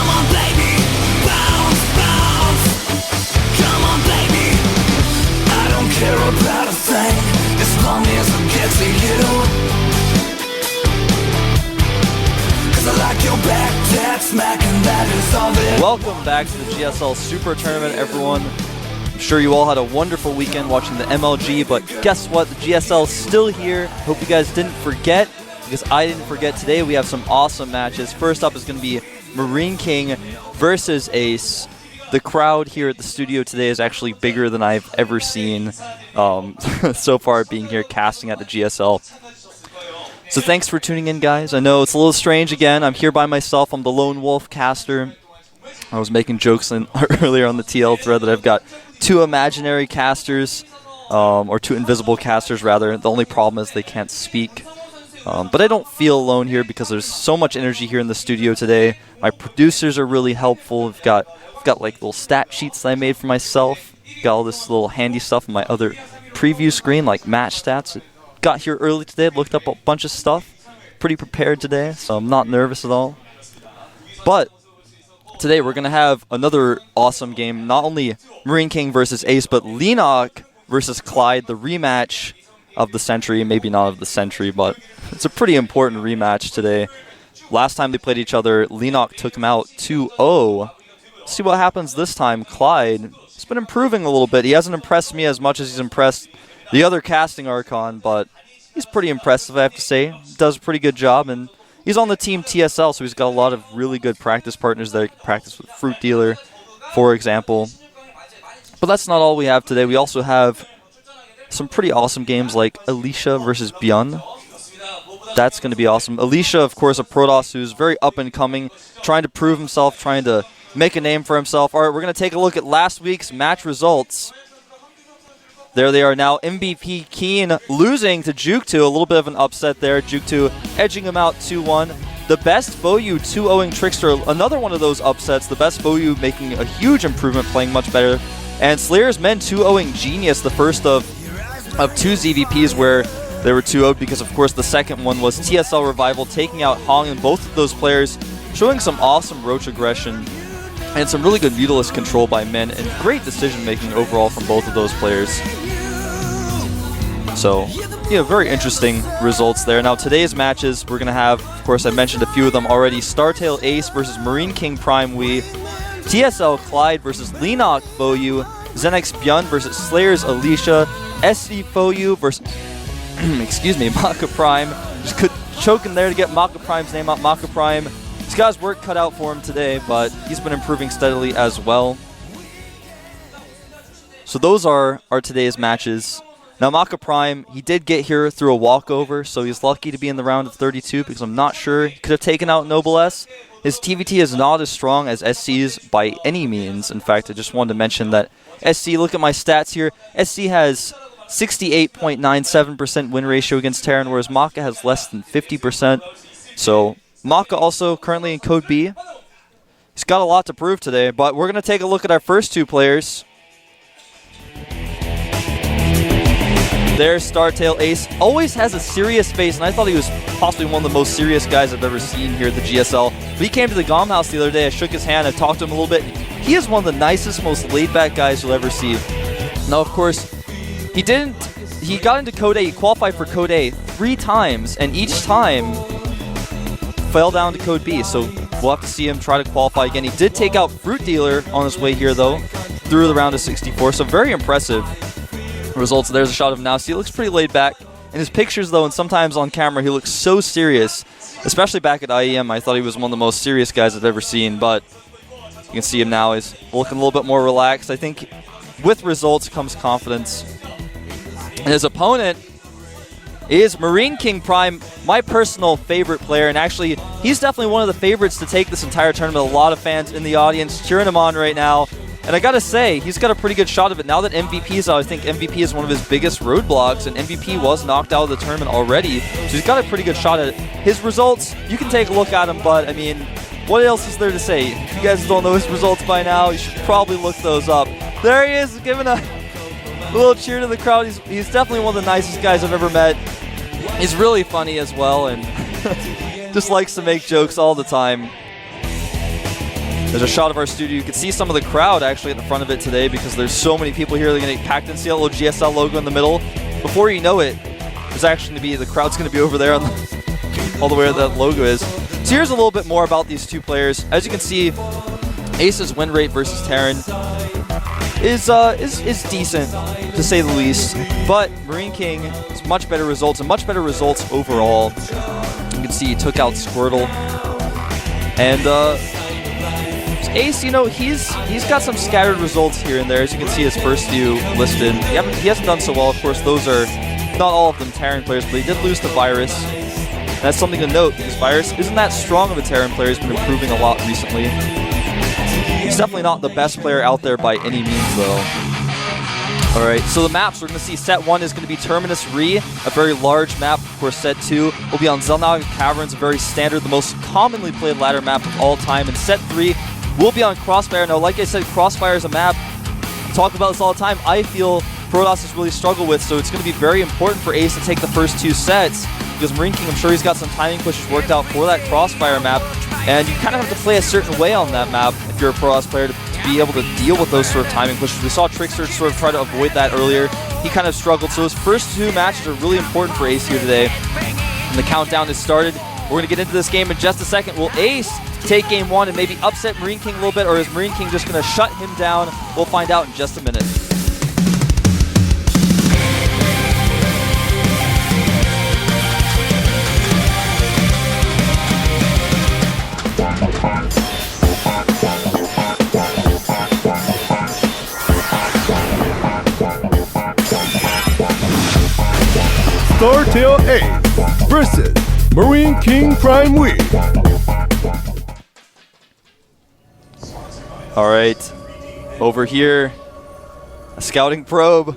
Come on, baby, bounce, bounce. Come on, baby, I don't care about a thing as long as I get to you. 'Cause I like your back, that smack, and that is all that. Welcome back to the GSL Super Tournament, everyone. I'm sure you all had a wonderful weekend watching the MLG, but guess what? The GSL is still here. Hope you guys didn't forget, because I didn't forget. Today we have some awesome matches. First up is going to be MarineKing versus AcE. The crowd here at the studio today is actually bigger than I've ever seen so far being here casting at the GSL. So thanks for tuning in, guys. I know it's a little strange again. I'm here by myself. I'm the lone wolf caster. I was making jokes earlier on the TL thread that I've got two imaginary casters, or two invisible casters, rather. The only problem is they can't speak. But I don't feel alone here because there's so much energy here in the studio today. My producers are really helpful. I've got like little stat sheets that I made for myself. Got all this little handy stuff on my other preview screen, like match stats. Got here early today, looked up a bunch of stuff. Pretty prepared today, so I'm not nervous at all. But today we're going to have another awesome game. Not only MarineKing versus AcE, but Lenok versus Clyde, the rematch of the century. Maybe not of the century, but it's a pretty important rematch today. Last time they played each other, Lenok took him out 2-0. See what happens this time. Clyde has been improving a little bit. He hasn't impressed me as much as he's impressed the other casting Archon, but he's pretty impressive, I have to say. Does a pretty good job, and he's on the team TSL, so he's got a lot of really good practice partners there. Practice with Fruit Dealer, for example. But that's not all we have today. We also have some pretty awesome games like Alicia versus Byun. That's going to be awesome. Alicia, of course, a Protoss who's very up and coming, trying to prove himself, trying to make a name for himself. All right, we're going to take a look at last week's match results. There they are now. MVP Keen losing to Juke2. A little bit of an upset there. Juke2 edging him out 2-1. The best Boyu 2-0ing Trickster. Another one of those upsets. The best Boyu making a huge improvement, playing much better. And Slayer's Men 2-0ing Genius, the first of two ZVPs where they were 2-0'd, because of course the second one was TSL Revival taking out Hong, and both of those players showing some awesome Roach aggression and some really good Mutalisk control by Men, and great decision-making overall from both of those players. So, yeah, very interesting results there. Now, today's matches, we're going to have, of course, I mentioned a few of them already. Startail AcE versus MarineKing Prime Wii. TSL Clyde versus Lenok Boyu. Zenex Byun versus Slayer's Alicia. SV Boyu versus, excuse me, Maka Prime. Just choking there to get Maka Prime's name out. Maka Prime, he's got his work cut out for him today, but he's been improving steadily as well. So those are today's matches. Now, Maka Prime, he did get here through a walkover, so he's lucky to be in the round of 32, because I'm not sure he could have taken out Noble S. His TVT is not as strong as SC's by any means. In fact, I just wanted to mention that SC, look at my stats here. SC has 68.97% win ratio against Terran, whereas Maka has less than 50%. So Maka also currently in Code B. He's got a lot to prove today, but we're going to take a look at our first two players. There's Startail AcE. Always has a serious face, and I thought he was possibly one of the most serious guys I've ever seen here at the GSL. But he came to the GOM house the other day. I shook his hand. I talked to him a little bit. He is one of the nicest, most laid-back guys you'll ever see. Now, of course, he got into Code A. He qualified for Code A 3 times, and each time fell down to Code B. So we'll have to see him try to qualify again. He did take out Fruit Dealer on his way here, though, through the round of 64. So very impressive results. There's a shot of him now. See, he looks pretty laid back. In his pictures, though, and sometimes on camera, he looks so serious. Especially back at IEM, I thought he was one of the most serious guys I've ever seen. But you can see him now. He's looking a little bit more relaxed. I think with results comes confidence. And his opponent is MarineKing Prime, my personal favorite player. And actually, he's definitely one of the favorites to take this entire tournament. A lot of fans in the audience cheering him on right now. And I gotta say, he's got a pretty good shot of it. Now that MVP is out, I think MVP is one of his biggest roadblocks, and MVP was knocked out of the tournament already, so he's got a pretty good shot at it. His results, you can take a look at them, but I mean, what else is there to say? If you guys don't know his results by now, you should probably look those up. There he is, giving a little cheer to the crowd. He's definitely one of the nicest guys I've ever met. He's really funny as well, and just likes to make jokes all the time. There's a shot of our studio. You can see some of the crowd actually at the front of it today because there's so many people here. They're going to get packed in. See that little GSL logo in the middle? Before you know it, there's actually going to be, the crowd's going to be over there on all the way where that logo is. So here's a little bit more about these two players. As you can see, AcE's win rate versus Terran is decent, to say the least. But MarineKing has much better results and much better results overall. You can see he took out Squirtle. And AcE, you know, he's got some scattered results here and there. As you can see his first few listed. He hasn't done so well. Of course, those are not all of them Terran players, but he did lose to Virus. And that's something to note because Virus isn't that strong of a Terran player. He's been improving a lot recently. He's definitely not the best player out there by any means, though. Alright, so the maps, we're going to see set 1 is going to be Terminus Re, a very large map. Of course, set 2 will be on Zelnaga Caverns, a very standard, the most commonly played ladder map of all time. And set 3 will be on Crossfire. Now, like I said, Crossfire is a map, I talk about this all the time, I feel Protoss has really struggled with, so it's going to be very important for AcE to take the first 2 sets, because MarineKing, I'm sure he's got some timing pushes worked out for that Crossfire map, and you kind of have to play a certain way on that map if you're a Protoss player to be able to deal with those sort of timing pushes. We saw Trickster sort of try to avoid that earlier. He kind of struggled, so his first 2 matches are really important for AcE here today. And the countdown has started. We're going to get into this game in just a second. Will AcE take game 1 and maybe upset MarineKing a little bit, or is MarineKing just going to shut him down? We'll find out in just a minute. StarTale AcE versus MarineKing Prime Week. Alright, over here, a scouting probe.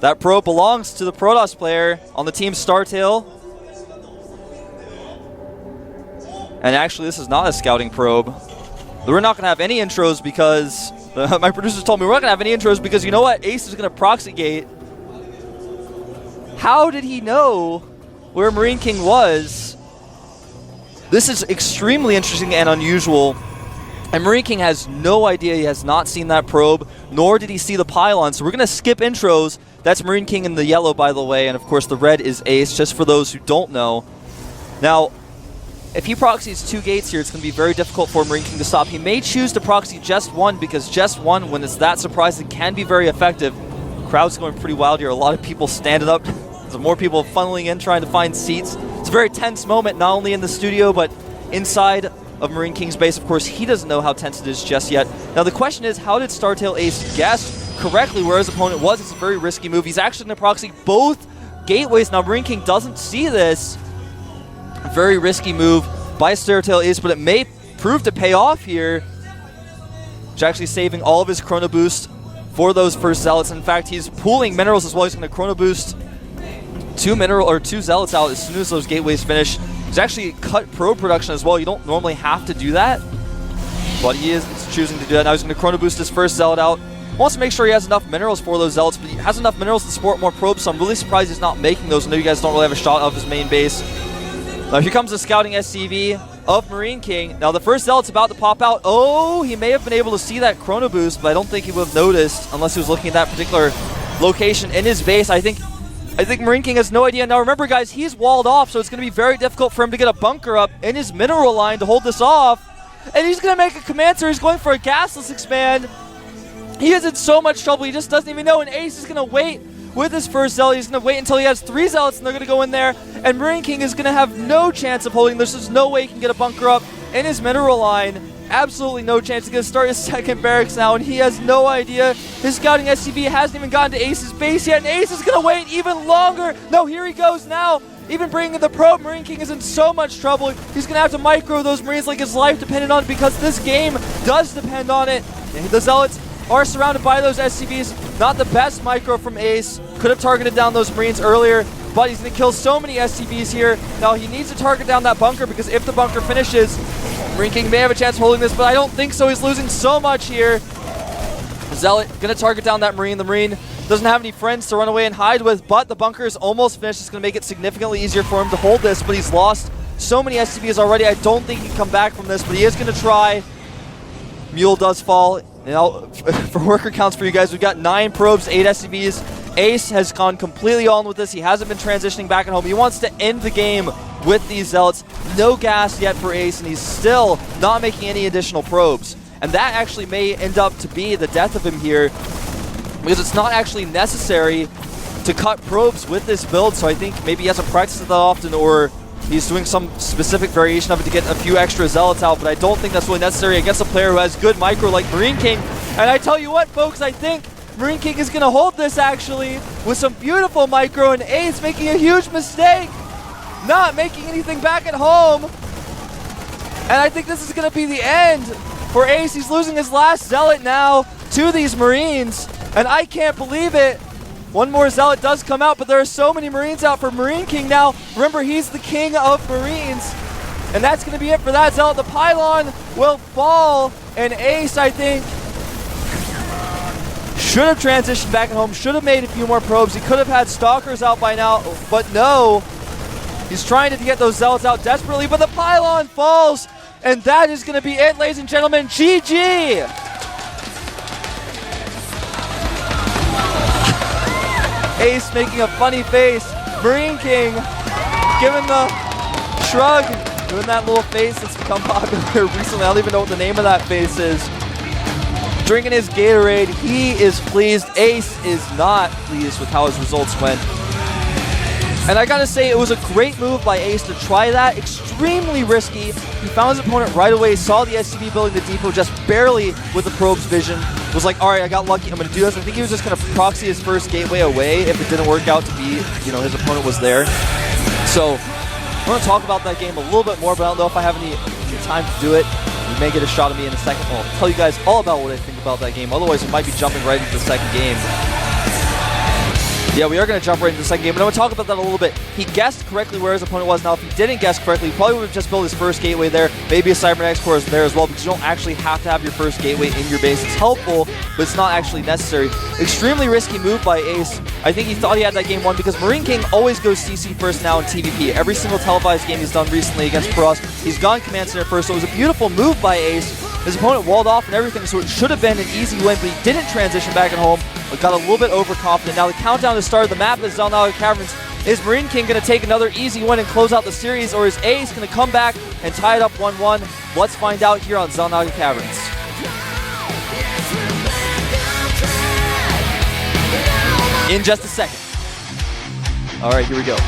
That probe belongs to the Protoss player on the team StarTale. And actually, this is not a scouting probe. We're not going to have any intros because my producers told me we're not going to have any intros because you know what? AcE is going to proxy gate. How did he know where MarineKing was? This is extremely interesting and unusual. And MarineKing has no idea. He has not seen that probe, nor did he see the pylon. So we're going to skip intros. That's MarineKing in the yellow, by the way. And of course, the red is AcE, just for those who don't know. Now, if he proxies 2 gates here, it's going to be very difficult for MarineKing to stop. He may choose to proxy just 1 because just 1, when it's that surprising, can be very effective. Crowd's going pretty wild here. A lot of people standing up. There's more people funneling in trying to find seats. It's a very tense moment, not only in the studio, but inside of MarineKing's base. Of course, he doesn't know how tense it is just yet. Now, the question is, how did StarTale AcE guess correctly where his opponent was? It's a very risky move. He's actually going to proxy both gateways. Now, MarineKing doesn't see this. Very risky move by StarTale AcE, but it may prove to pay off here. He's actually saving all of his Chrono Boost for those first Zealots. In fact, he's pooling minerals as well. He's going to Chrono Boost 2 Zealots out as soon as those gateways finish. He's actually cut probe production as well. You don't normally have to do that, but he is choosing to do that. Now he's going to Chrono Boost his first Zealot out. Wants to make sure he has enough minerals for those Zealots, but he has enough minerals to support more probes, so I'm really surprised he's not making those. I know you guys don't really have a shot of his main base. Now here comes the scouting SCV of MarineKing. Now the first Zealot's about to pop out. Oh, he may have been able to see that Chrono Boost, but I don't think he would have noticed unless he was looking at that particular location in his base. I think MarineKing has no idea. Now remember, guys, he's walled off, so it's going to be very difficult for him to get a bunker up in his mineral line to hold this off. And he's going to make a command, so he's going for a gasless expand. He is in so much trouble, he just doesn't even know, and AcE is going to wait with his first Zealot. He's going to wait until he has 3 Zealots, and they're going to go in there, and MarineKing is going to have no chance of holding. There's just no way he can get a bunker up in his mineral line. Absolutely no chance. He's going to start his second barracks now, and he has no idea. His scouting SCV hasn't even gotten to ACE's base yet, and AcE is going to wait even longer. No, here he goes now. Even bringing the probe, MarineKing is in so much trouble. He's going to have to micro those Marines like his life depended on it, because this game does depend on it. The Zealots are surrounded by those SCVs. Not the best micro from AcE. Could have targeted down those Marines earlier, but he's going to kill so many SCVs here. Now he needs to target down that bunker, because if the bunker finishes, MarineKing may have a chance of holding this, but I don't think so. He's losing so much here. Zealot going to target down that Marine. The Marine doesn't have any friends to run away and hide with, but the bunker is almost finished. It's going to make it significantly easier for him to hold this, but he's lost so many SCVs already. I don't think he can come back from this, but he is going to try. Mule does fall. Now, for worker counts for you guys, we've got 9 probes, 8 SCVs. AcE has gone completely on with this. He hasn't been transitioning back at home. He wants to end the game with these Zealots. No gas yet for AcE, and he's still not making any additional probes. And that actually may end up to be the death of him here, because it's not actually necessary to cut probes with this build, so I think maybe he hasn't practiced it that often, or he's doing some specific variation of it to get a few extra Zealots out, but I don't think that's really necessary against a player who has good micro like MarineKing. And I tell you what, folks, I think MarineKing is going to hold this, actually, with some beautiful micro, and AcE making a huge mistake, not making anything back at home. And I think this is going to be the end for AcE. He's losing his last Zealot now to these Marines, and I can't believe it. One more Zealot does come out, but there are so many Marines out for MarineKing now. Remember, he's the king of Marines. And that's going to be it for that Zealot. The pylon will fall, and AcE, I think, should have transitioned back at home, should have made a few more probes. He could have had Stalkers out by now, but no. He's trying to get those Zealots out desperately, but the pylon falls, and that is going to be it, ladies and gentlemen. GG! AcE making a funny face. MarineKing giving the shrug, doing that little face that's become popular recently. I don't even know what the name of that face is. Drinking his Gatorade. He is pleased. AcE is not pleased with how his results went. And I gotta say, it was a great move by AcE to try that. Extremely risky. He found his opponent right away, saw the SCV building the depot just barely with the probe's vision. Was like, all right, I got lucky, I'm gonna do this. I think he was just gonna proxy his first gateway away if it didn't work out to be, you know, his opponent was there. So, I'm gonna talk about that game a little bit more, but I don't know if I have any time to do it. You may get a shot at me in a second. I'll tell you guys all about what I think about that game. Otherwise, we might be jumping right into the second game. Yeah, we are going to jump right into the second game, but I'm going to talk about that a little bit. He guessed correctly where his opponent was. Now, if he didn't guess correctly, he probably would have just built his first gateway there. Maybe a Cybernetic core is there as well, because you don't actually have to have your first gateway in your base. It's helpful, but it's not actually necessary. Extremely risky move by AcE. I think he thought he had that game won, because MarineKing always goes CC first now in TVP. Every single televised game he's done recently against Pros, he's gone Command Center first, so it was a beautiful move by AcE. His opponent walled off and everything, so it should have been an easy win, but he didn't transition back at home, but got a little bit overconfident. Now the countdown to the start of the map is Zalnaga Caverns. Is MarineKing going to take another easy win and close out the series, or is AcE going to come back and tie it up 1-1? Let's find out here on Zalnaga Caverns. In just a second. All right, here we go.